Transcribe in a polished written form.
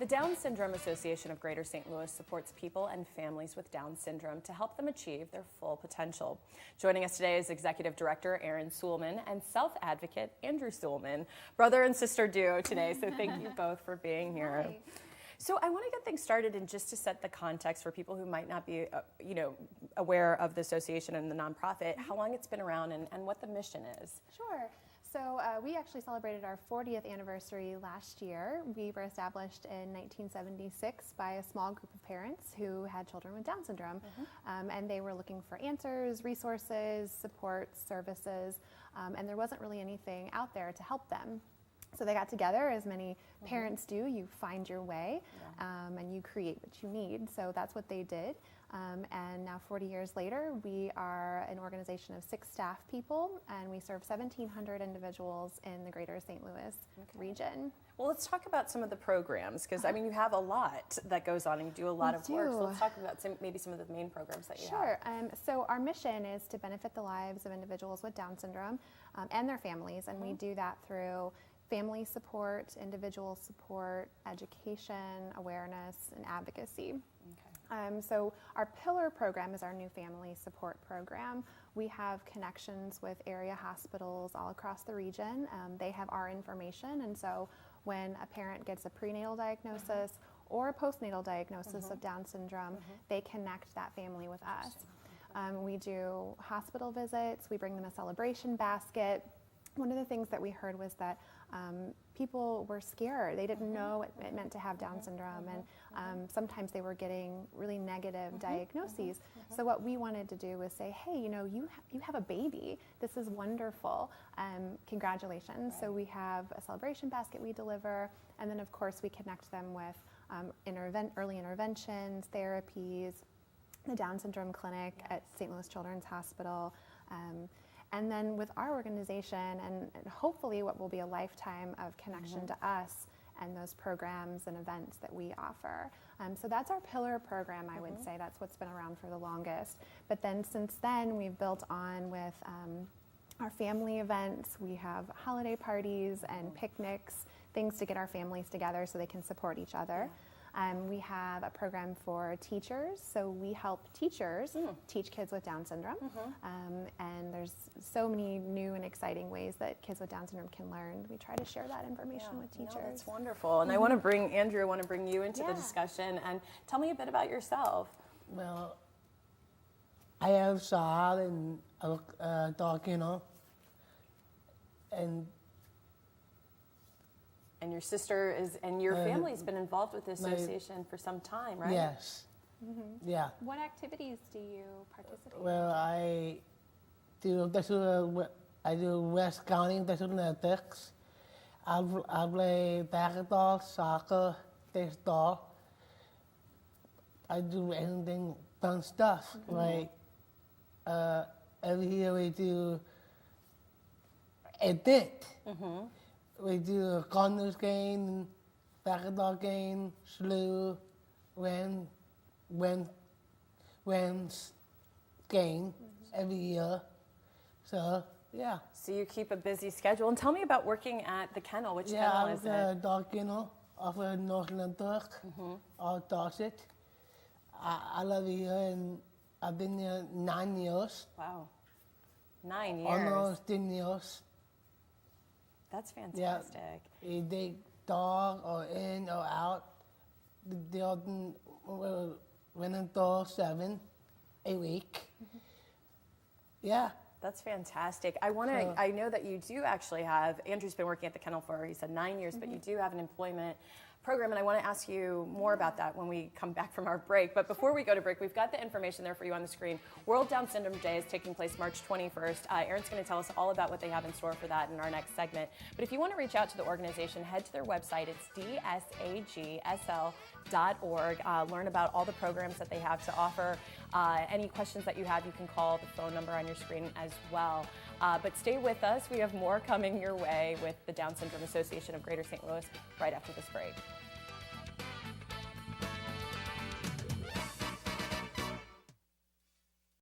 The Down Syndrome Association of Greater St. Louis supports people and families with Down syndrome to help them achieve their full potential. Joining us today is Executive Director Erin Suelmann and self-advocate Andrew Suelmann, brother and sister duo today, so thank you both for being here. Hi. So I want to get things started, and just to set the context for people who might not be aware of the association and the nonprofit, how long it's been around and what the mission is. Sure. So we actually celebrated our 40th anniversary last year. We were established in 1976 by a small group of parents who had children with Down syndrome. And they were looking for answers, resources, support, services, and there wasn't really anything out there to help them. So they got together, as many parents do. You find your way, and you create what you need. So that's what they did. And now 40 years later, we are an organization of 6 staff people, and we serve 1,700 individuals in the greater St. Louis region. Well, let's talk about some of the programs, because I mean, you have a lot that goes on and you do a lot of work. So let's talk about maybe some of the main programs that you have. Sure. So our mission is to benefit the lives of individuals with Down syndrome and their families, and we do that through family support, individual support, education, awareness, and advocacy. So our pillar program is our new family support program. We have connections with area hospitals all across the region. They have our information, and so when a parent gets a prenatal diagnosis or a postnatal diagnosis of Down syndrome, they connect that family with us. We do hospital visits. We bring them a celebration basket. One of the things that we heard was that people were scared. They didn't know what it meant to have Down syndrome, and sometimes they were getting really negative diagnoses. So what we wanted to do was say, hey, you have a baby. This is wonderful. Congratulations. So we have a celebration basket we deliver, and then of course we connect them with early interventions, therapies, the Down syndrome clinic at St. Louis Children's Hospital. And then with our organization, and hopefully what will be a lifetime of connection to us and those programs and events that we offer. So that's our pillar program, I would say. That's what's been around for the longest. But then since then, we've built on with our family events. We have holiday parties and picnics, things to get our families together so they can support each other. We have a program for teachers, so we help teachers teach kids with Down syndrome, and there's so many new and exciting ways that kids with Down syndrome can learn. We try to share that information with teachers. No, that's wonderful, and I want to bring Andrew. I want to bring you into the discussion, and tell me a bit about yourself. Well, I have a child and a dog, And your sister and your family's been involved with the association for some time, right? Yes. Yeah. What activities do you participate in? Well, I do West County athletics. I play basketball, soccer, baseball. I do anything fun stuff. Like every year we do a bit. We do a condos game, basketball game, slew, wins game every year. So, yeah. So you keep a busy schedule. And tell me about working at the kennel. Which kennel is it? Yeah, the dog kennel off of Northland Park, all Dorset. I love it here, and I've been there 9 years. Wow. 9 years. Almost 10 years. That's fantastic. Yeah, they dog or in or out. They often went until 7 a week. Yeah. That's fantastic. I know that you do actually have, Andrew's been working at the kennel for, he said 9 years, but you do have an employment program, and I want to ask you more about that when we come back from our break. But before we go to break, we've got the information there for you on the screen. World Down Syndrome Day is taking place March 21st. Erin's going to tell us all about what they have in store for that in our next segment. But if you want to reach out to the organization, head to their website. It's DSAGSL.org. Learn about all the programs that they have to offer. Any questions that you have, you can call the phone number on your screen as well. But stay with us. We have more coming your way with the Down Syndrome Association of Greater St. Louis right after this break.